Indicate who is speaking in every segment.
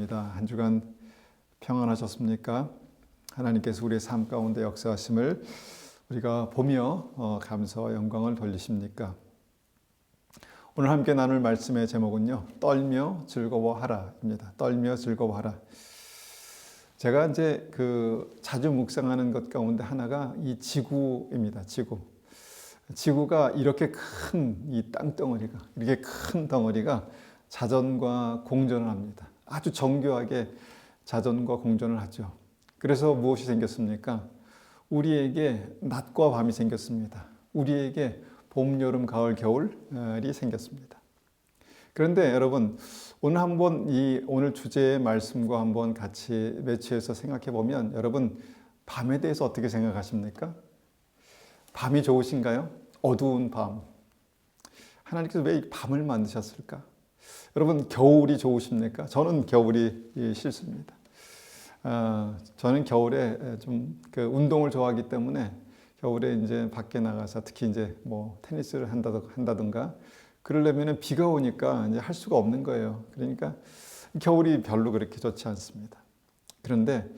Speaker 1: 축복합니다. 한 주간 평안하셨습니까? 하나님께서 우리의 삶 가운데 역사하심을 우리가 보며 감사와 영광을 돌리십니까? 오늘 함께 나눌 말씀의 제목은요, 떨며 즐거워하라입니다. 떨며 즐거워하라. 제가 이제 자주 묵상하는 것 가운데 하나가 이 지구입니다. 지구가 이렇게 큰 이 땅덩어리가, 이렇게 큰 덩어리가 자전과 공전을 합니다. 아주 정교하게 자전과 공전을 하죠. 그래서 무엇이 생겼습니까? 우리에게 낮과 밤이 생겼습니다. 우리에게 봄, 여름, 가을, 겨울이 생겼습니다. 그런데 여러분, 오늘 주제의 말씀과 한번 같이 매치해서 생각해 보면, 여러분, 밤에 대해서 어떻게 생각하십니까? 밤이 좋으신가요? 어두운 밤. 하나님께서 왜 이 밤을 만드셨을까? 여러분, 겨울이 좋으십니까? 저는 겨울이 싫습니다. 저는 겨울에 좀 운동을 좋아하기 때문에 겨울에 이제 밖에 나가서 특히 이제 뭐 테니스를 한다든가 그러려면 비가 오니까 이제 할 수가 없는 거예요. 그러니까 겨울이 별로 그렇게 좋지 않습니다. 그런데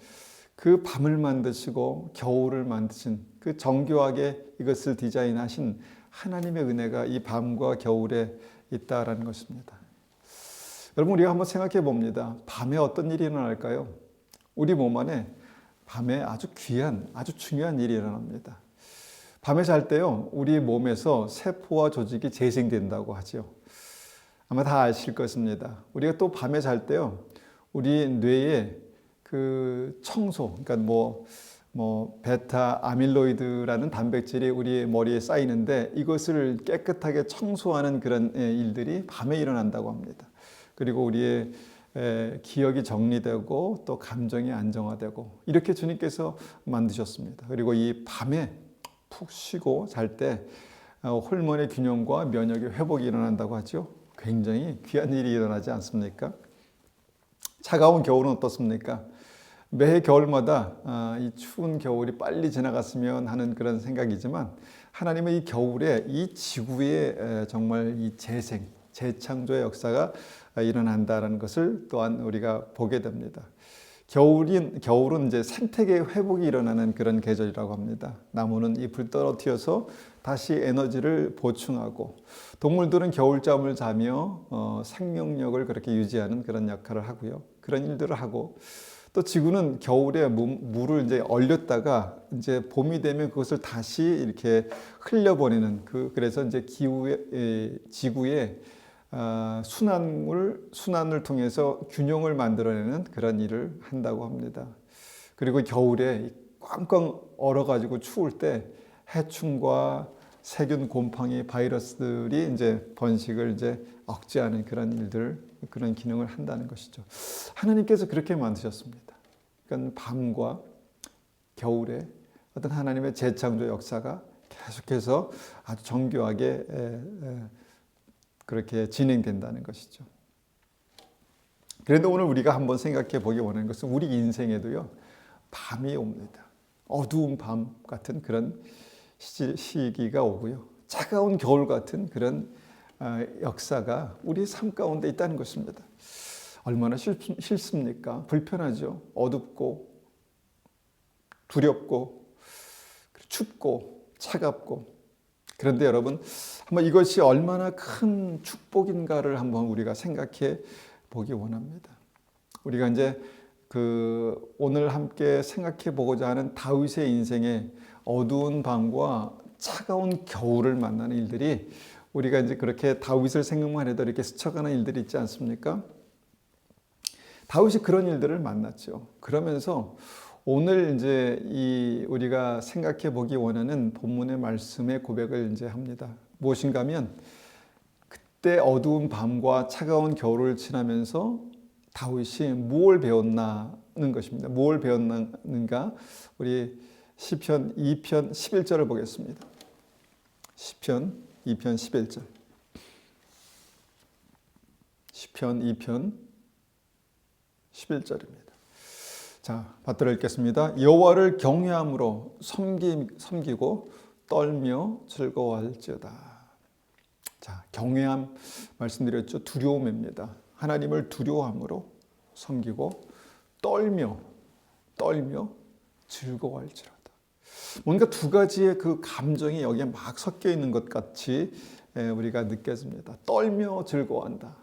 Speaker 1: 그 밤을 만드시고 겨울을 만드신 그 정교하게 이것을 디자인하신 하나님의 은혜가 이 밤과 겨울에 있다라는 것입니다. 여러분, 우리가 한번 생각해 봅니다. 밤에 어떤 일이 일어날까요? 우리 몸 안에 밤에 아주 귀한, 아주 중요한 일이 일어납니다. 밤에 잘 때요, 우리 몸에서 세포와 조직이 재생된다고 하죠. 아마 다 아실 것입니다. 우리가 또 밤에 잘 때요, 우리 뇌에 청소, 그러니까 베타 아밀로이드라는 단백질이 우리 머리에 쌓이는데 이것을 깨끗하게 청소하는 그런 일들이 밤에 일어난다고 합니다. 그리고 우리의 기억이 정리되고 또 감정이 안정화되고 이렇게 주님께서 만드셨습니다. 그리고 이 밤에 푹 쉬고 잘 때 호르몬의 균형과 면역의 회복이 일어난다고 하죠. 굉장히 귀한 일이 일어나지 않습니까? 차가운 겨울은 어떻습니까? 매해 겨울마다 이 추운 겨울이 빨리 지나갔으면 하는 그런 생각이지만 하나님은 이 겨울에 이 지구에 정말 이 재창조의 역사가 일어난다는 것을 또한 우리가 보게 됩니다. 겨울은 이제 생태계 회복이 일어나는 그런 계절이라고 합니다. 나무는 잎을 떨어뜨려서 다시 에너지를 보충하고 동물들은 겨울잠을 자며 생명력을 그렇게 유지하는 그런 역할을 하고요. 그런 일들을 하고 또 지구는 겨울에 물을 이제 얼렸다가 이제 봄이 되면 그것을 다시 이렇게 흘려보내는 그래서 이제 지구의 순환을 통해서 균형을 만들어내는 그런 일을 한다고 합니다. 그리고 겨울에 꽝꽝 얼어가지고 추울 때 해충과 세균, 곰팡이, 바이러스들이 이제 번식을 이제 억제하는 그런 기능을 한다는 것이죠. 하나님께서 그렇게 만드셨습니다. 그러니까 밤과 겨울에 어떤 하나님의 재창조 역사가 계속해서 아주 정교하게 그렇게 진행된다는 것이죠. 그런데 오늘 우리가 한번 생각해 보기 원하는 것은 우리 인생에도요, 밤이 옵니다. 어두운 밤 같은 그런 시기가 오고요. 차가운 겨울 같은 그런 역사가 우리 삶 가운데 있다는 것입니다. 얼마나 싫습니까? 불편하죠. 어둡고 두렵고 춥고 차갑고. 그런데 여러분, 한번 이것이 얼마나 큰 축복인가를 한번 우리가 생각해 보기 원합니다. 우리가 이제 오늘 함께 생각해 보고자 하는 다윗의 인생의 어두운 밤과 차가운 겨울을 만나는 일들이 우리가 이제 그렇게 다윗을 생각만 해도 이렇게 스쳐가는 일들이 있지 않습니까? 다윗이 그런 일들을 만났죠. 그러면서 오늘 이제 우리가 생각해 보기 원하는 본문의 말씀의 고백을 이제 합니다. 무엇인가 하면 그때 어두운 밤과 차가운 겨울을 지나면서 다윗이 무엇을 배웠나는 것입니다. 무엇을 배웠는가? 우리 시편 2편 11절을 보겠습니다. 시편 2편 11절. 시편 2편 11절입니다. 자, 받들어 읽겠습니다. 여호와를 경외함으로 섬기고 떨며 즐거워할지어다. 자, 경외함 말씀드렸죠. 두려움입니다. 하나님을 두려워함으로 섬기고 떨며 즐거워할지로다. 뭔가 두 가지의 그 감정이 여기에 막 섞여 있는 것 같이 우리가 느껴집니다. 떨며 즐거워한다.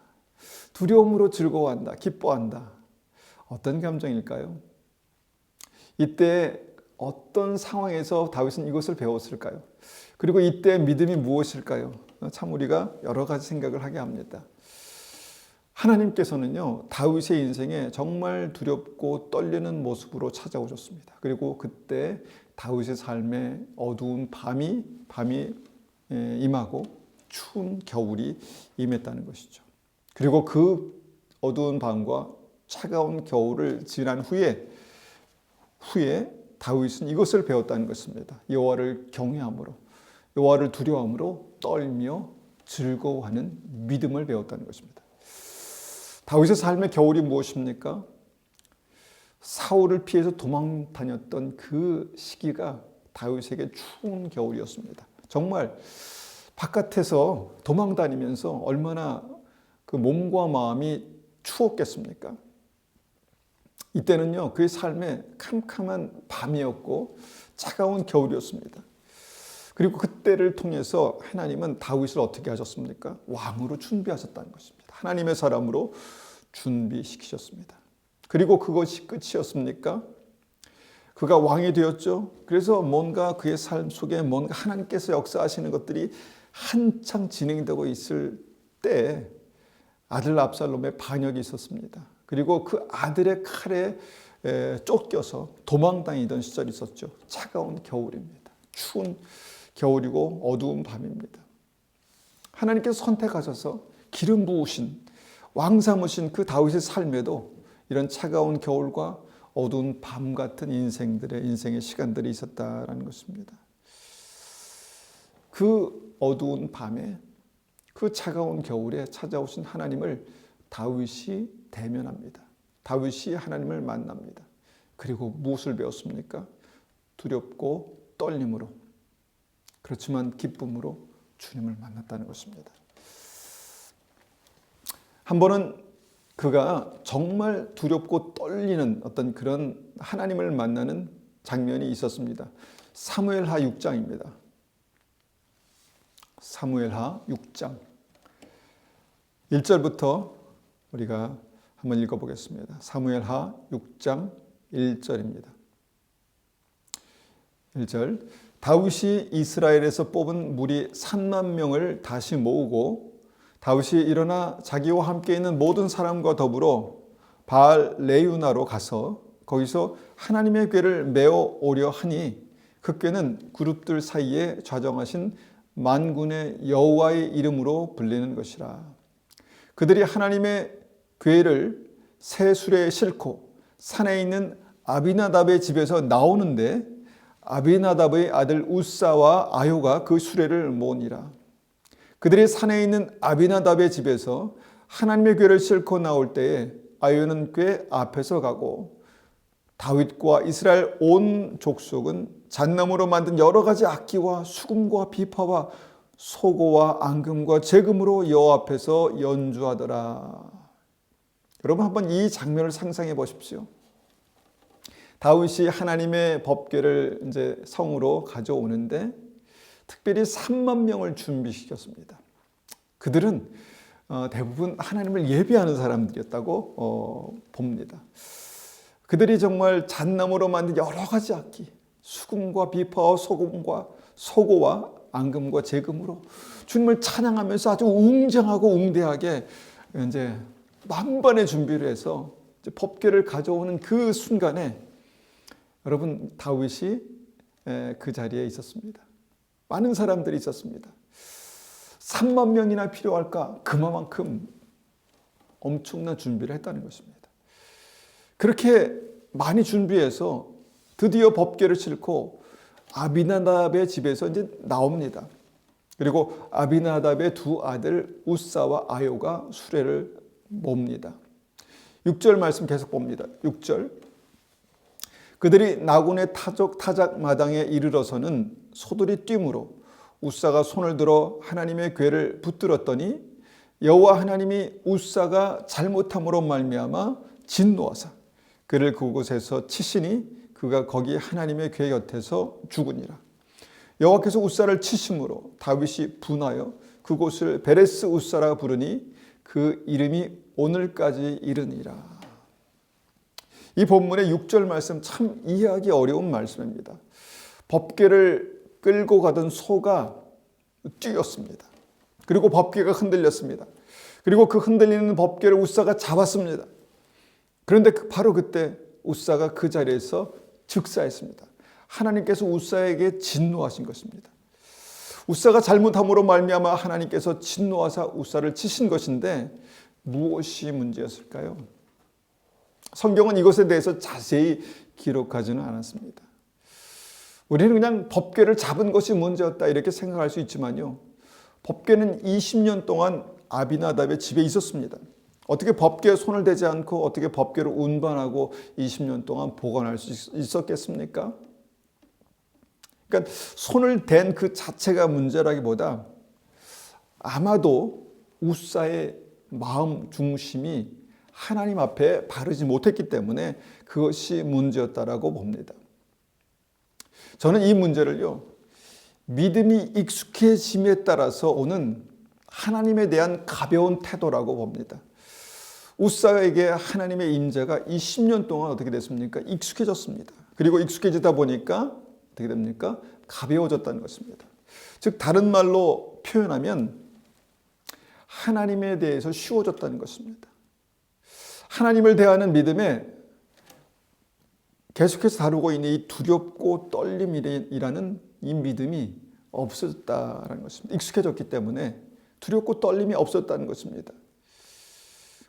Speaker 1: 두려움으로 즐거워한다. 기뻐한다. 어떤 감정일까요? 이때 어떤 상황에서 다윗은 이것을 배웠을까요? 그리고 이때 믿음이 무엇일까요? 참 우리가 여러 가지 생각을 하게 합니다. 하나님께서는요, 다윗의 인생에 정말 두렵고 떨리는 모습으로 찾아오셨습니다. 그리고 그때 다윗의 삶에 어두운 밤이 임하고 추운 겨울이 임했다는 것이죠. 그리고 그 어두운 밤과 차가운 겨울을 지난 후에 다윗은 이것을 배웠다는 것입니다. 여호와를 경외함으로, 여호와를 두려워함으로 떨며 즐거워하는 믿음을 배웠다는 것입니다. 다윗의 삶의 겨울이 무엇입니까? 사울을 피해서 도망 다녔던 그 시기가 다윗에게 추운 겨울이었습니다. 정말 바깥에서 도망 다니면서 얼마나 그 몸과 마음이 추웠겠습니까? 이때는요, 그의 삶에 캄캄한 밤이었고 차가운 겨울이었습니다. 그리고 그때를 통해서 하나님은 다윗을 어떻게 하셨습니까? 왕으로 준비하셨다는 것입니다. 하나님의 사람으로 준비시키셨습니다. 그리고 그것이 끝이었습니까? 그가 왕이 되었죠. 그래서 뭔가 그의 삶 속에 뭔가 하나님께서 역사하시는 것들이 한창 진행되고 있을 때 아들 압살롬의 반역이 있었습니다. 그리고 그 아들의 칼에 쫓겨서 도망다니던 시절이 있었죠. 차가운 겨울입니다. 추운 겨울이고 어두운 밤입니다. 하나님께서 선택하셔서 기름 부으신 왕 삼으신 그 다윗의 삶에도 이런 차가운 겨울과 어두운 밤 같은 인생의 시간들이 있었다라는 것입니다. 그 어두운 밤에 그 차가운 겨울에 찾아오신 하나님을 다윗이 대면합니다. 다윗이 하나님을 만납니다. 그리고 무엇을 배웠습니까? 두렵고 떨림으로, 그렇지만 기쁨으로 주님을 만났다는 것입니다. 한 번은 그가 정말 두렵고 떨리는 어떤 그런 하나님을 만나는 장면이 있었습니다. 사무엘하 6장입니다. 사무엘하 6장 1절부터 우리가 한번 읽어보겠습니다. 사무엘하 6장 1절입니다. 1절 다윗이 이스라엘에서 뽑은 무리 3만 명을 다시 모으고 다윗이 일어나 자기와 함께 있는 모든 사람과 더불어 바알 레유나로 가서 거기서 하나님의 궤를 메어 오려 하니 그 궤는 그룹들 사이에 좌정하신 만군의 여호와의 이름으로 불리는 것이라. 그들이 하나님의 궤를 새 수레에 싣고 산에 있는 아비나답의 집에서 나오는데 아비나답의 아들 우사와 아효가 그 수레를 모으니라. 그들이 산에 있는 아비나답의 집에서 하나님의 궤를 싣고 나올 때에 아효는 궤 앞에서 가고 다윗과 이스라엘 온 족속은 잣나무로 만든 여러 가지 악기와 수금과 비파와 소고와 앙금과 제금으로 여호와 앞에서 연주하더라. 여러분 한번 이 장면을 상상해 보십시오. 다윗이 하나님의 법궤를 이제 성으로 가져오는데 특별히 3만 명을 준비시켰습니다. 그들은 대부분 하나님을 예배하는 사람들이었다고 봅니다. 그들이 정말 잣나무로 만든 여러 가지 악기, 수금과 비파와 소고와 앙금과 제금으로 주님을 찬양하면서 아주 웅장하고 웅대하게 이제 만반의 준비를 해서 이제 법궤를 가져오는 그 순간에 여러분 다윗이 그 자리에 있었습니다. 많은 사람들이 있었습니다. 3만 명이나 필요할까? 그만큼 엄청난 준비를 했다는 것입니다. 그렇게 많이 준비해서 드디어 법궤를 싣고 아비나답의 집에서 이제 나옵니다. 그리고 아비나답의 두 아들 우사와 아효가 수레를 몹니다. 6절 말씀 계속 봅니다. 6절 그들이 나군의 타작 마당에 이르러서는 소들이 뛰므로 우사가 손을 들어 하나님의 궤를 붙들었더니 여호와 하나님이 우사가 잘못함으로 말미암아 진노하사 그를 그곳에서 치시니 그가 거기 하나님의 궤 곁에서 죽으니라. 여호와께서 웃사를 치심으로 다윗이 분하여 그곳을 베레스 웃사라 부르니 그 이름이 오늘까지 이르니라. 이 본문의 6절 말씀 참 이해하기 어려운 말씀입니다. 법궤를 끌고 가던 소가 뛰었습니다. 그리고 법궤가 흔들렸습니다. 그리고 그 흔들리는 법궤를 웃사가 잡았습니다. 그런데 바로 그때 웃사가 그 자리에서 즉사했습니다. 하나님께서 웃사에게 진노하신 것입니다. 웃사가 잘못함으로 말미암아 하나님께서 진노하사 웃사를 치신 것인데 무엇이 문제였을까요? 성경은 이것에 대해서 자세히 기록하지는 않았습니다. 우리는 그냥 법궤를 잡은 것이 문제였다 이렇게 생각할 수 있지만요. 법궤는 20년 동안 아비나답의 집에 있었습니다. 어떻게 법궤에 손을 대지 않고 어떻게 법궤를 운반하고 20년 동안 보관할 수 있었겠습니까? 그러니까 손을 댄 그 자체가 문제라기보다 아마도 웃사의 마음 중심이 하나님 앞에 바르지 못했기 때문에 그것이 문제였다라고 봅니다. 저는 이 문제를요, 믿음이 익숙해짐에 따라서 오는 하나님에 대한 가벼운 태도라고 봅니다. 웃사에게 하나님의 임재가 이 10년 동안 어떻게 됐습니까? 익숙해졌습니다. 그리고 익숙해지다 보니까 어떻게 됩니까? 가벼워졌다는 것입니다. 즉 다른 말로 표현하면 하나님에 대해서 쉬워졌다는 것입니다. 하나님을 대하는 믿음에 계속해서 다루고 있는 이 두렵고 떨림이라는 이 믿음이 없어졌다는 것입니다. 익숙해졌기 때문에 두렵고 떨림이 없었다는 것입니다.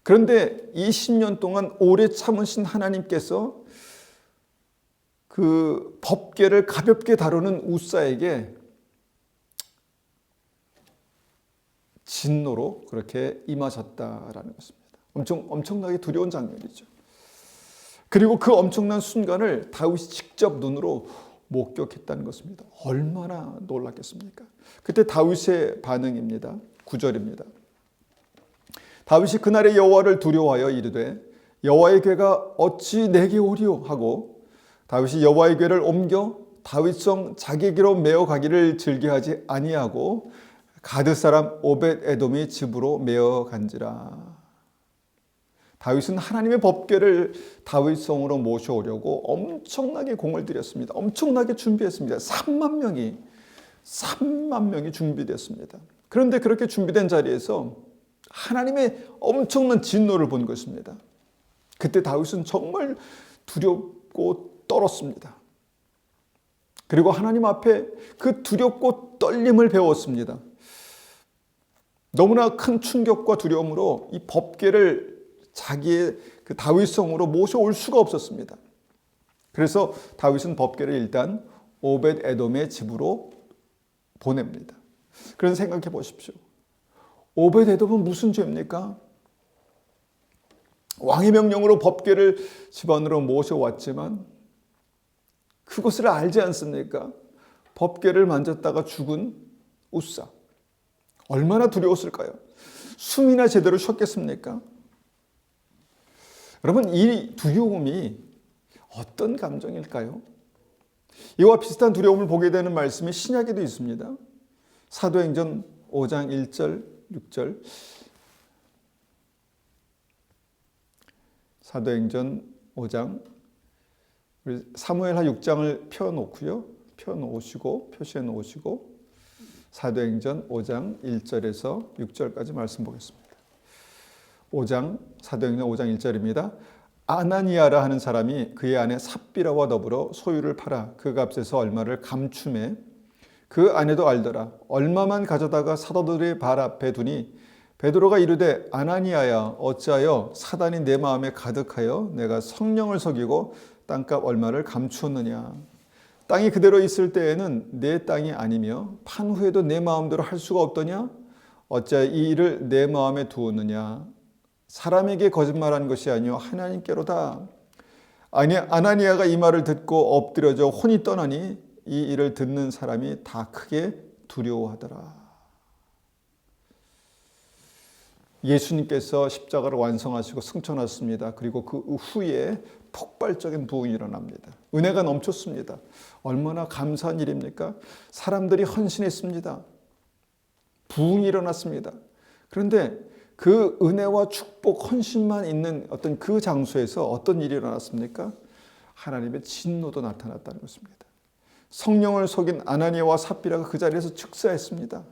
Speaker 1: 그런데 20년 동안 오래 참으신 하나님께서 그 법궤를 가볍게 다루는 웃사에게 진노로 그렇게 임하셨다라는 것입니다. 엄청나게 두려운 장면이죠. 그리고 그 엄청난 순간을 다윗이 직접 눈으로 목격했다는 것입니다. 얼마나 놀랐겠습니까? 그때 다윗의 반응입니다. 9절입니다. 다윗이 그날의 여호와를 두려워하여 이르되 여호와의 궤가 어찌 내게 오리오 하고 다윗이 여호와의 궤를 옮겨 다윗성 자기에게로 메어 가기를 즐겨하지 아니하고 가드 사람 오벳 에돔이 집으로 메어 간지라. 다윗은 하나님의 법궤를 다윗성으로 모셔오려고 엄청나게 공을 들였습니다. 엄청나게 준비했습니다. 3만 명이 준비됐습니다. 그런데 그렇게 준비된 자리에서 하나님의 엄청난 진노를 본 것입니다. 그때 다윗은 정말 두렵고 떨었습니다. 그리고 하나님 앞에 그 두렵고 떨림을 배웠습니다. 너무나 큰 충격과 두려움으로 이 법궤를 자기의 그 다윗성으로 모셔올 수가 없었습니다. 그래서 다윗은 법궤를 일단 오벳 에돔의 집으로 보냅니다. 그래서 생각해 보십시오. 오벳 에돔은 무슨 죄입니까? 왕의 명령으로 법궤를 집안으로 모셔왔지만 그것을 알지 않습니까? 법궤를 만졌다가 죽은 웃사. 얼마나 두려웠을까요? 숨이나 제대로 쉬었겠습니까? 여러분, 이 두려움이 어떤 감정일까요? 이와 비슷한 두려움을 보게 되는 말씀이 신약에도 있습니다. 사도행전 5장 1절, 6절. 사도행전 5장, 우리 사무엘하 6장을 펴놓으시고 표시해 놓으시고 사도행전 5장 1절에서 6절까지 말씀 보겠습니다. 사도행전 5장 1절입니다. 아나니아라 하는 사람이 그의 아내 삽비라와 더불어 소유를 팔아 그 값에서 얼마를 감춤해 그 아내도 알더라. 얼마만 가져다가 사도들의 발 앞에 두니 베드로가 이르되 아나니아야 어찌하여 사단이 내 마음에 가득하여 내가 성령을 속이고 땅값 얼마를 감추었느냐. 땅이 그대로 있을 때에는 내 땅이 아니며 판 후에도 내 마음대로 할 수가 없더냐. 어찌하여 이 일을 내 마음에 두었느냐. 사람에게 거짓말한 것이 아니요 하나님께로다. 아나니아가 이 말을 듣고 엎드려져 혼이 떠나니 이 일을 듣는 사람이 다 크게 두려워하더라. 예수님께서 십자가를 완성하시고 승천하셨습니다. 그리고 그 후에 폭발적인 부흥이 일어납니다. 은혜가 넘쳤습니다. 얼마나 감사한 일입니까? 사람들이 헌신했습니다. 부흥이 일어났습니다. 그런데 그 은혜와 축복, 헌신만 있는 어떤 그 장소에서 어떤 일이 일어났습니까? 하나님의 진노도 나타났다는 것입니다. 성령을 속인 아나니아와 삽비라가 그 자리에서 즉사했습니다.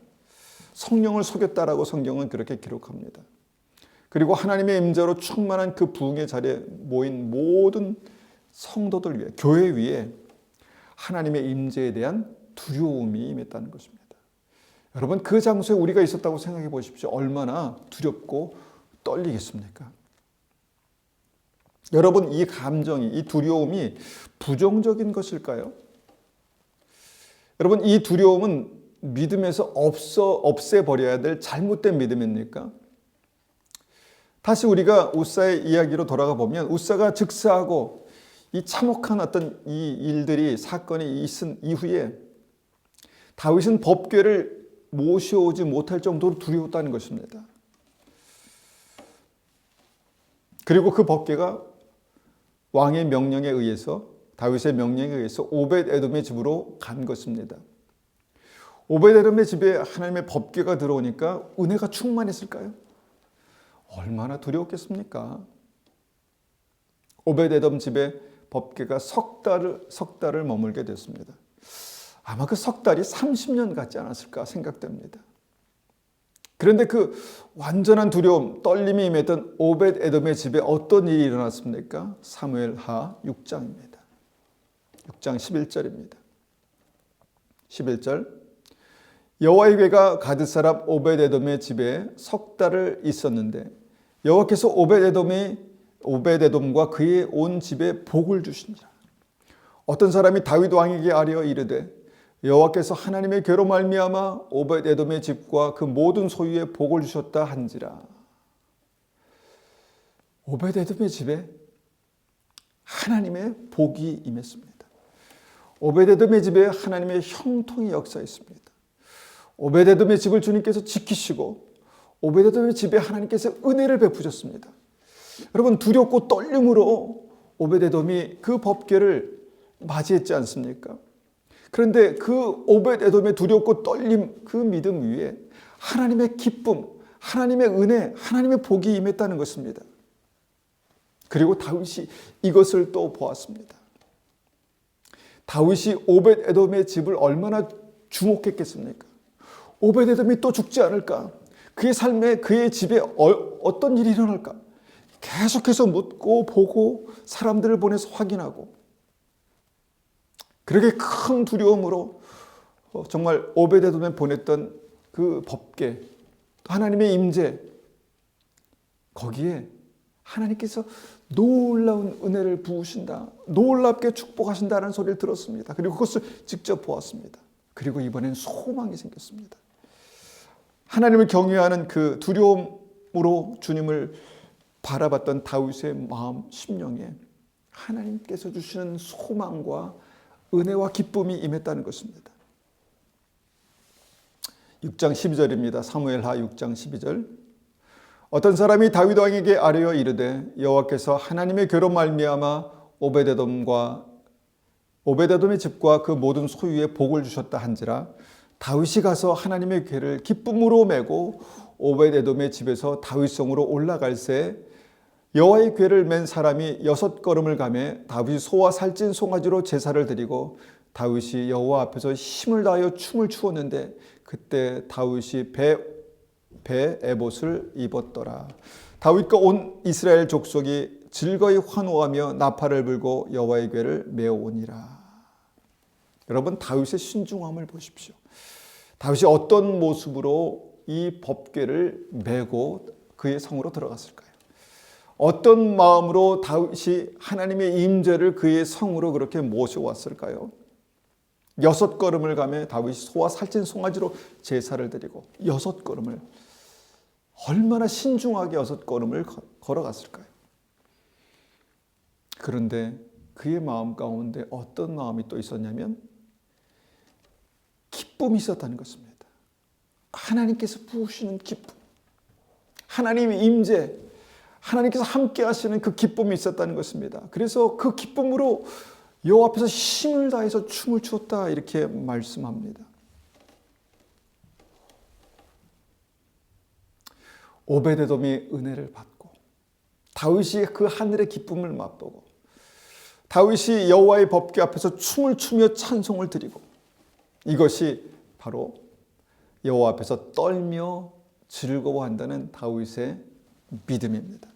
Speaker 1: 성령을 속였다라고 성경은 그렇게 기록합니다. 그리고 하나님의 임재로 충만한 그 부흥의 자리에 모인 모든 성도들 위해, 교회 위에 하나님의 임재에 대한 두려움이 임했다는 것입니다. 여러분, 그 장소에 우리가 있었다고 생각해 보십시오. 얼마나 두렵고 떨리겠습니까? 여러분, 이 감정이, 이 두려움이 부정적인 것일까요? 여러분, 이 두려움은 믿음에서 없애버려야 될 잘못된 믿음입니까? 다시 우리가 웃사의 이야기로 돌아가 보면 웃사가 즉사하고 이 참혹한 어떤 이 일들이, 사건이 있은 이후에 다윗은 법궤를 모셔오지 못할 정도로 두려웠다는 것입니다. 그리고 그 법궤가 왕의 명령에 의해서, 다윗의 명령에 의해서 오벳에돔의 집으로 간 것입니다. 오벳에돔의 집에 하나님의 법궤가 들어오니까 은혜가 충만했을까요? 얼마나 두려웠겠습니까? 오벳에돔 집에 법궤가 석 달을 머물게 됐습니다. 아마 그 석 달이 30년 같지 않았을까 생각됩니다. 그런데 그 완전한 두려움, 떨림이 임했던 오벳에돔의 집에 어떤 일이 일어났습니까? 사무엘하 6장입니다. 6장 11절입니다. 11절, 여호와의 궤가 가드 사람 오벳에돔의 집에 석 달을 있었는데 여호와께서 오벳에돔과 그의 온 집에 복을 주시니라. 어떤 사람이 다윗 왕에게 아뢰어 이르되 여호와께서 하나님의 궤로 말미암아 오벳에돔의 집과 그 모든 소유에 복을 주셨다 한지라. 오벳에돔의 집에 하나님의 복이 임했습니다. 오벳에돔의 집에 하나님의 형통이 역사했습니다. 오벳에돔의 집을 주님께서 지키시고 오벳에돔의 집에 하나님께서 은혜를 베푸셨습니다. 여러분, 두렵고 떨림으로 오벳에돔이 그 법궤를 맞이했지 않습니까? 그런데 그 오벳에돔의 두렵고 떨림, 그 믿음 위에 하나님의 기쁨, 하나님의 은혜, 하나님의 복이 임했다는 것입니다. 그리고 다윗이 이것을 또 보았습니다. 다윗이 오벳에돔의 집을 얼마나 주목했겠습니까? 오벳에돔이 또 죽지 않을까? 그의 삶에, 그의 집에 어떤 일이 일어날까? 계속해서 묻고 보고 사람들을 보내서 확인하고, 그렇게 큰 두려움으로 정말 오벳에돔에 보냈던 그 법궤, 하나님의 임재, 거기에 하나님께서 놀라운 은혜를 부으신다, 놀랍게 축복하신다는 소리를 들었습니다. 그리고 그것을 직접 보았습니다. 그리고 이번엔 소망이 생겼습니다. 하나님을 경외하는 그 두려움으로 주님을 바라봤던 다윗의 마음, 심령에 하나님께서 주시는 소망과 은혜와 기쁨이 임했다는 것입니다. 6장 12절입니다. 사무엘하 6장 12절. 어떤 사람이 다윗 왕에게 아뢰어 이르되 여호와께서 하나님의 궤로 말미암아 오벳에돔의 집과 그 모든 소유에 복을 주셨다 한지라. 다윗이 가서 하나님의 궤를 기쁨으로 메고 오벳에돔의 집에서 다윗성으로 올라갈새 여호와의 궤를 맨 사람이 6걸음을 가매 다윗이 소와 살찐 송아지로 제사를 드리고 다윗이 여호와 앞에서 힘을 다하여 춤을 추었는데 그때 다윗이 배 에봇을 입었더라. 다윗과 온 이스라엘 족속이 즐거이 환호하며 나팔을 불고 여호와의 궤를 메어오니라. 여러분, 다윗의 신중함을 보십시오. 다윗이 어떤 모습으로 이 법궤를 메고 그의 성으로 들어갔을까요? 어떤 마음으로 다윗이 하나님의 임재를 그의 성으로 그렇게 모셔왔을까요? 6걸음을 가며 다윗이 소와 살찐 송아지로 제사를 드리고 6걸음을, 얼마나 신중하게 6걸음을 걸어갔을까요? 그런데 그의 마음 가운데 어떤 마음이 또 있었냐면 기쁨이 있었다는 것입니다. 하나님께서 부으시는 기쁨, 하나님의 임재, 하나님께서 함께 하시는 그 기쁨이 있었다는 것입니다. 그래서 그 기쁨으로 여호와 앞에서 힘을 다해서 춤을 추었다 이렇게 말씀합니다. 오베데돔이 은혜를 받고 다윗이 그 하늘의 기쁨을 맛보고 다윗이 여호와의 법궤 앞에서 춤을 추며 찬송을 드리고 이것이 바로 여호와 앞에서 떨며 즐거워한다는 다윗의 믿음입니다.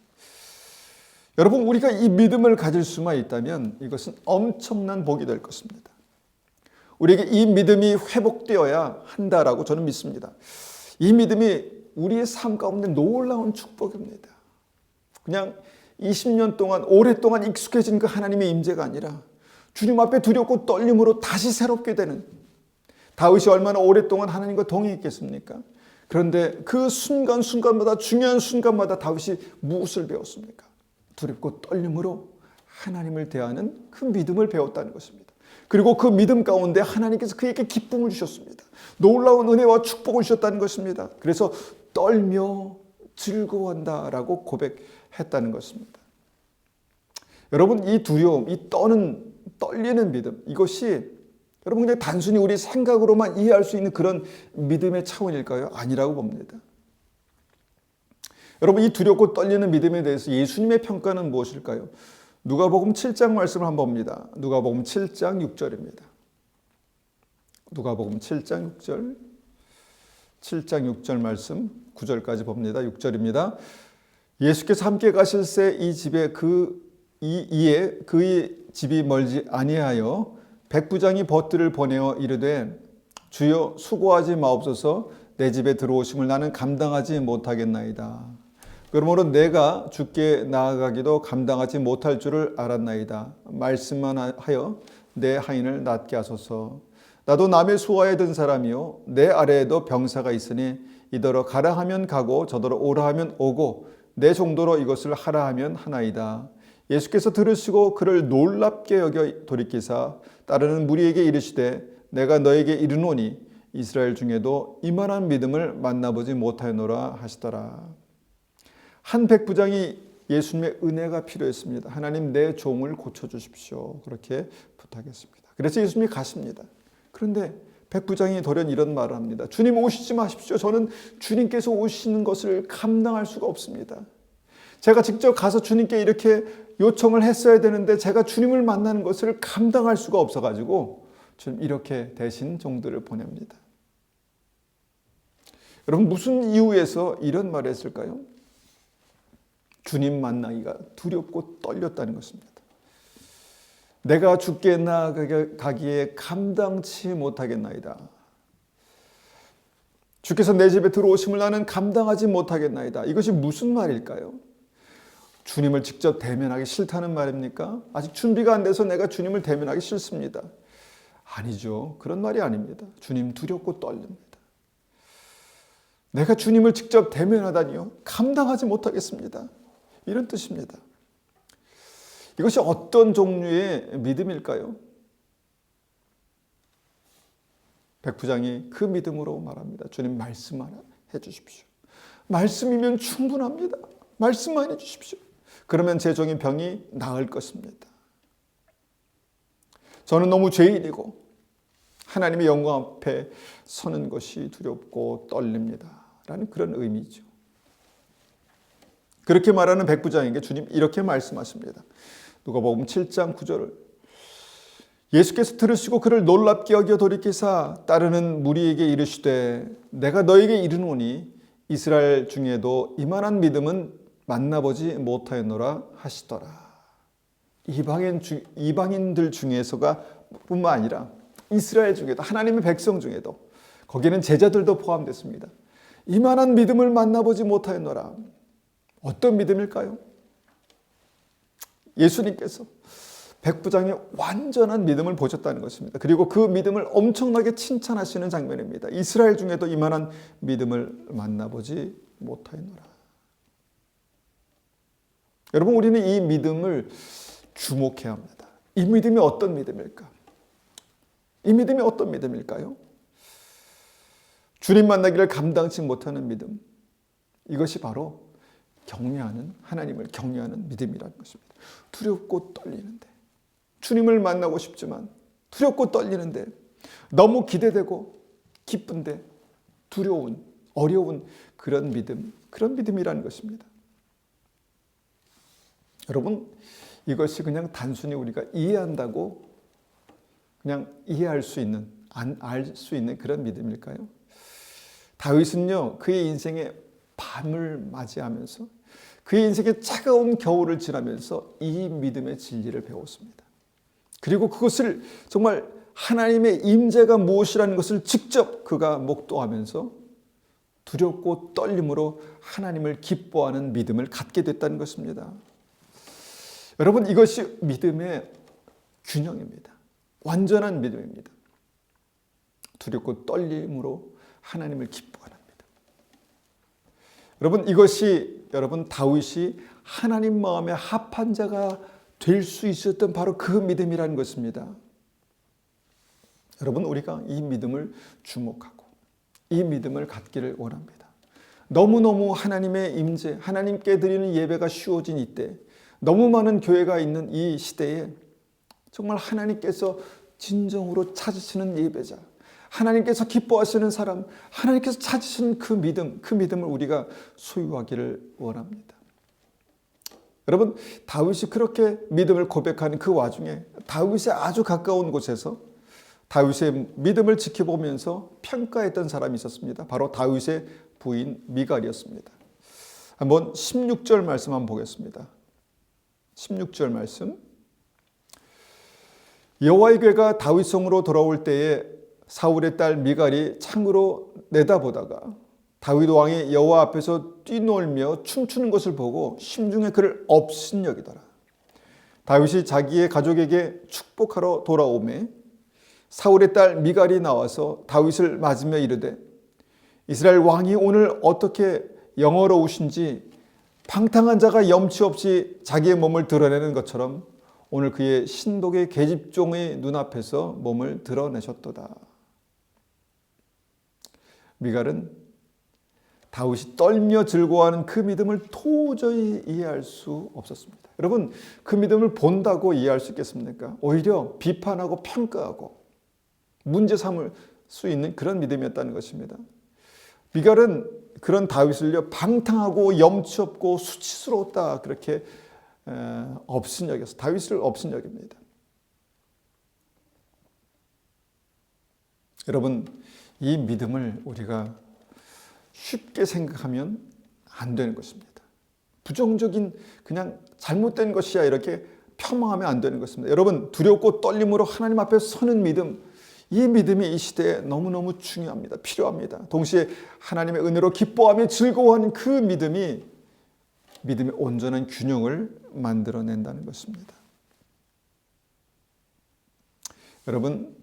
Speaker 1: 여러분, 우리가 이 믿음을 가질 수만 있다면 이것은 엄청난 복이 될 것입니다. 우리에게 이 믿음이 회복되어야 한다라고 저는 믿습니다. 이 믿음이 우리의 삶 가운데 놀라운 축복입니다. 그냥 20년 동안 오랫동안 익숙해진 그 하나님의 임재가 아니라 주님 앞에 두렵고 떨림으로 다시 새롭게 되는, 다윗이 얼마나 오랫동안 하나님과 동행했겠습니까? 그런데 그 순간순간마다, 중요한 순간마다 다윗이 무엇을 배웠습니까? 두렵고 떨림으로 하나님을 대하는 그 믿음을 배웠다는 것입니다. 그리고 그 믿음 가운데 하나님께서 그에게 기쁨을 주셨습니다. 놀라운 은혜와 축복을 주셨다는 것입니다. 그래서 떨며 즐거워한다라고 고백했다는 것입니다. 여러분, 이 두려움, 이 떨리는 믿음, 이것이 여러분 그냥 단순히 우리 생각으로만 이해할 수 있는 그런 믿음의 차원일까요? 아니라고 봅니다. 여러분, 이 두렵고 떨리는 믿음에 대해서 예수님의 평가는 무엇일까요? 누가복음 7장 말씀을 한번 봅니다. 누가복음 7장 6절입니다. 누가복음 7장 6절, 7장 6절 말씀 9절까지 봅니다. 6절입니다. 예수께서 함께 가실새 이 집에 이에 그의 집이 멀지 아니하여 백부장이 벗들을 보내어 이르되 주여 수고하지 마옵소서 내 집에 들어오심을 나는 감당하지 못하겠나이다. 그러므로 내가 주께 나아가기도 감당하지 못할 줄을 알았나이다. 말씀만 하여 내 하인을 낫게 하소서. 나도 남의 수하에 든 사람이요 내 아래에도 병사가 있으니 이더러 가라 하면 가고 저더러 오라 하면 오고 내 정도로 이것을 하라 하면 하나이다. 예수께서 들으시고 그를 놀랍게 여겨 돌이키사 따르는 무리에게 이르시되 내가 너에게 이르노니 이스라엘 중에도 이만한 믿음을 만나보지 못하였노라 하시더라. 한 백부장이 예수님의 은혜가 필요했습니다. 하나님 내 종을 고쳐주십시오. 그렇게 부탁했습니다. 그래서 예수님이 가십니다. 그런데 백부장이 돌연 이런 말을 합니다. 주님 오시지 마십시오. 저는 주님께서 오시는 것을 감당할 수가 없습니다. 제가 직접 가서 주님께 이렇게 요청을 했어야 되는데 제가 주님을 만나는 것을 감당할 수가 없어가지고 주님 이렇게 대신 종들을 보냅니다. 여러분 무슨 이유에서 이런 말을 했을까요? 주님 만나기가 두렵고 떨렸다는 것입니다. 내가 주께 나아가기에 감당치 못하겠나이다. 주께서 내 집에 들어오심을 나는 감당하지 못하겠나이다. 이것이 무슨 말일까요? 주님을 직접 대면하기 싫다는 말입니까? 아직 준비가 안 돼서 내가 주님을 대면하기 싫습니다. 아니죠. 그런 말이 아닙니다. 주님 두렵고 떨립니다. 내가 주님을 직접 대면하다니요? 감당하지 못하겠습니다. 이런 뜻입니다. 이것이 어떤 종류의 믿음일까요? 백부장이 그 믿음으로 말합니다. 주님 말씀 하나 해주십시오. 말씀이면 충분합니다. 말씀만 해주십시오. 그러면 제 종의 병이 나을 것입니다. 저는 너무 죄인이고 하나님의 영광 앞에 서는 것이 두렵고 떨립니다. 라는 그런 의미죠. 그렇게 말하는 백부장에게 주님 이렇게 말씀하십니다. 누가복음 7장 9절을 예수께서 들으시고 그를 놀랍게 여겨 돌이키사 따르는 무리에게 이르시되 내가 너에게 이르노니 이스라엘 중에도 이만한 믿음은 만나보지 못하였노라 하시더라. 이방인들 중에서가 뿐만 아니라 이스라엘 중에도 하나님의 백성 중에도 거기에는 제자들도 포함됐습니다. 이만한 믿음을 만나보지 못하였노라. 어떤 믿음일까요? 예수님께서 백부장의 완전한 믿음을 보셨다는 것입니다. 그리고 그 믿음을 엄청나게 칭찬하시는 장면입니다. 이스라엘 중에도 이만한 믿음을 만나보지 못하였노라. 여러분 우리는 이 믿음을 주목해야 합니다. 이 믿음이 어떤 믿음일까? 이 믿음이 어떤 믿음일까요? 주님 만나기를 감당치 못하는 믿음. 이것이 바로 경외하는, 하나님을 경외하는 믿음이라는 것입니다. 두렵고 떨리는데, 주님을 만나고 싶지만 두렵고 떨리는데, 너무 기대되고 기쁜데 두려운, 어려운 그런 믿음, 그런 믿음이라는 것입니다. 여러분, 이것이 그냥 단순히 우리가 이해한다고 그냥 이해할 수 있는, 알 수 있는 그런 믿음일까요? 다윗은요, 그의 인생의 밤을 맞이하면서 그의 인생의 차가운 겨울을 지나면서 이 믿음의 진리를 배웠습니다. 그리고 그것을 정말 하나님의 임재가 무엇이라는 것을 직접 그가 목도하면서 두렵고 떨림으로 하나님을 기뻐하는 믿음을 갖게 됐다는 것입니다. 여러분, 이것이 믿음의 균형입니다. 완전한 믿음입니다. 두렵고 떨림으로 하나님을 기뻐하는 믿음. 여러분, 이것이 다윗이 하나님 마음에 합한 자가 될 수 있었던 바로 그 믿음이라는 것입니다. 여러분, 우리가 이 믿음을 주목하고 이 믿음을 갖기를 원합니다. 너무너무 하나님의 임재, 하나님께 드리는 예배가 쉬워진 이때, 너무 많은 교회가 있는 이 시대에 정말 하나님께서 진정으로 찾으시는 예배자, 하나님께서 기뻐하시는 사람, 하나님께서 찾으시는 그 믿음을 우리가 소유하기를 원합니다. 여러분, 다윗이 그렇게 믿음을 고백하는 그 와중에 다윗의 아주 가까운 곳에서 다윗의 믿음을 지켜보면서 평가했던 사람이 있었습니다. 바로 다윗의 부인 미갈이었습니다. 한번 16절 말씀 한번 보겠습니다. 16절 말씀. 여호와의 궤가 다윗성으로 돌아올 때에 사울의 딸 미갈이 창으로 내다보다가 다윗 왕이 여호와 앞에서 뛰놀며 춤추는 것을 보고 심중에 그를 업신여기더라. 다윗이 자기의 가족에게 축복하러 돌아오매 사울의 딸 미갈이 나와서 다윗을 맞으며 이르되, 이스라엘 왕이 오늘 어떻게 영어로우신지 방탕한 자가 염치 없이 자기의 몸을 드러내는 것처럼 오늘 그의 신복의 계집종의 눈앞에서 몸을 드러내셨도다. 미갈은 다윗이 떨며 즐거워하는 그 믿음을 도저히 이해할 수 없었습니다. 여러분, 그 믿음을 본다고 이해할 수 있겠습니까? 오히려 비판하고 평가하고 문제 삼을 수 있는 그런 믿음이었다는 것입니다. 미갈은 그런 다윗을요, 방탕하고 염치 없고 수치스러웠다, 그렇게 업신여겨서 다윗을 업신여깁니다. 여러분, 이 믿음을 우리가 쉽게 생각하면 안 되는 것입니다. 부정적인, 그냥 잘못된 것이야, 이렇게 폄하하면 안 되는 것입니다. 여러분, 두렵고 떨림으로 하나님 앞에 서는 믿음, 이 믿음이 이 시대에 너무너무 중요합니다. 필요합니다. 동시에 하나님의 은혜로 기뻐하며 즐거워하는 그 믿음이 믿음의 온전한 균형을 만들어낸다는 것입니다. 여러분,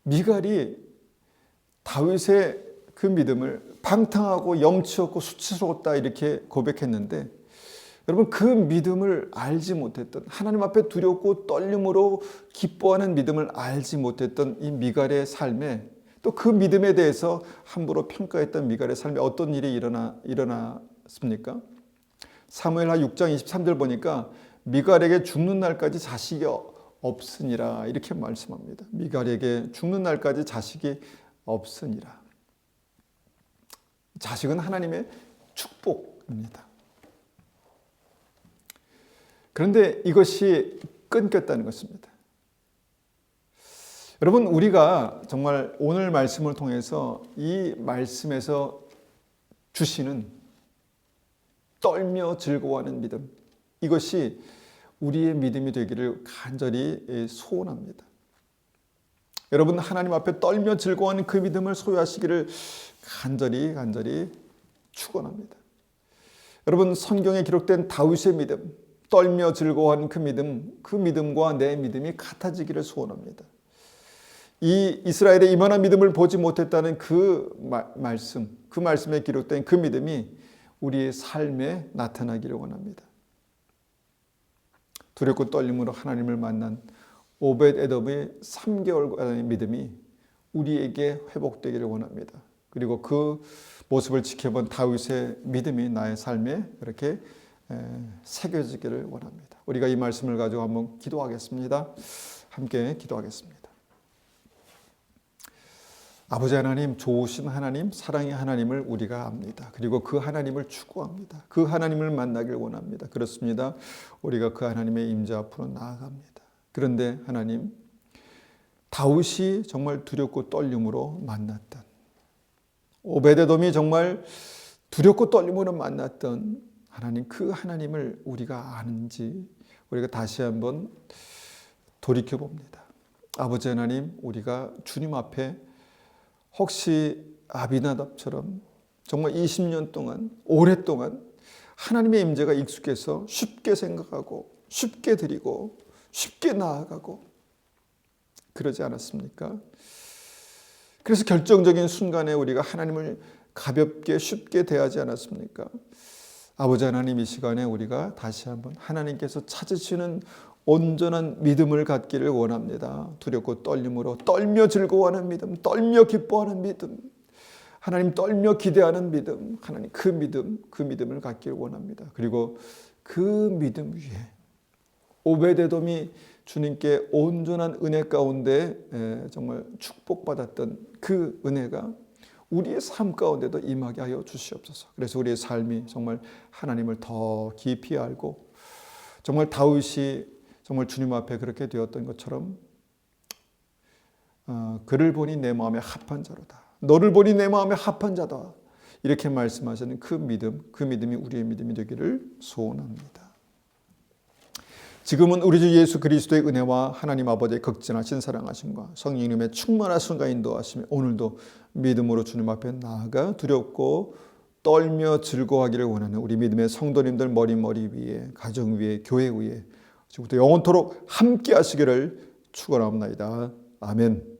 Speaker 1: 미갈이 다윗의 그 믿음을 방탕하고 염치 없고 수치스러웠다 이렇게 고백했는데, 여러분, 그 믿음을 알지 못했던, 하나님 앞에 두렵고 떨림으로 기뻐하는 믿음을 알지 못했던 이 미갈의 삶에, 또 그 믿음에 대해서 함부로 평가했던 미갈의 삶에 어떤 일이 일어났습니까? 사무엘하 6장 23절 보니까 미갈에게 죽는 날까지 자식이 없으니라, 이렇게 말씀합니다. 미갈에게 죽는 날까지 자식이 없으니라. 자식은 하나님의 축복입니다. 그런데 이것이 끊겼다는 것입니다. 여러분, 우리가 정말 오늘 말씀을 통해서 이 말씀에서 주시는 떨며 즐거워하는 믿음, 이것이 우리의 믿음이 되기를 간절히 소원합니다. 여러분, 하나님 앞에 떨며 즐거워하는 그 믿음을 소유하시기를 간절히 축원합니다. 여러분, 성경에 기록된 다윗의 믿음, 떨며 즐거워하는 그 믿음과 내 믿음이 같아지기를 소원합니다. 이 이스라엘의 이만한 믿음을 보지 못했다는 그 말씀에 기록된 그 믿음이 우리의 삶에 나타나기를 원합니다. 두렵고 떨림으로 하나님을 만난 오벳 에돔의 3개월간의 믿음이 우리에게 회복되기를 원합니다. 그리고 그 모습을 지켜본 다윗의 믿음이 나의 삶에 이렇게 새겨지기를 원합니다. 우리가 이 말씀을 가지고 한번 기도하겠습니다. 함께 기도하겠습니다. 아버지 하나님, 좋으신 하나님, 사랑의 하나님을 우리가 압니다. 그리고 그 하나님을 추구합니다. 그 하나님을 만나길 원합니다. 그렇습니다. 우리가 그 하나님의 임재 앞으로 나아갑니다. 그런데 하나님, 다윗이 정말 두렵고 떨림으로 만났던, 오베데돔이 정말 두렵고 떨림으로 만났던 하나님, 그 하나님을 우리가 아는지 우리가 다시 한번 돌이켜봅니다. 아버지 하나님, 우리가 주님 앞에 혹시 아비나답처럼 정말 20년 동안, 오랫동안 하나님의 임재가 익숙해서 쉽게 생각하고 쉽게 드리고 쉽게 나아가고 그러지 않았습니까? 그래서 결정적인 순간에 우리가 하나님을 가볍게 쉽게 대하지 않았습니까? 아버지 하나님, 이 시간에 우리가 다시 한번 하나님께서 찾으시는 온전한 믿음을 갖기를 원합니다. 두렵고 떨림으로 떨며 즐거워하는 믿음, 떨며 기뻐하는 믿음, 하나님 떨며 기대하는 믿음, 하나님 그 믿음을 갖기를 원합니다. 그리고 그 믿음 위에 오베데돔이 주님께 온전한 은혜 가운데 정말 축복받았던 그 은혜가 우리의 삶 가운데도 임하게 하여 주시옵소서. 그래서 우리의 삶이 정말 하나님을 더 깊이 알고 정말 다윗이 정말 주님 앞에 그렇게 되었던 것처럼 그를 보니 내 마음에 합한 자로다. 너를 보니 내 마음에 합한 자다. 이렇게 말씀하시는 그 믿음이 우리의 믿음이 되기를 소원합니다. 지금은 우리 주 예수 그리스도의 은혜와 하나님 아버지의 극진하신 사랑하심과 성령님의 충만하심과 인도하심이 오늘도 믿음으로 주님 앞에 나아가 두렵고 떨며 즐거워하기를 원하는 우리 믿음의 성도님들 머리 위에, 가정 위에, 교회 위에 지금부터 영원토록 함께 하시기를 축원합니다. 아멘.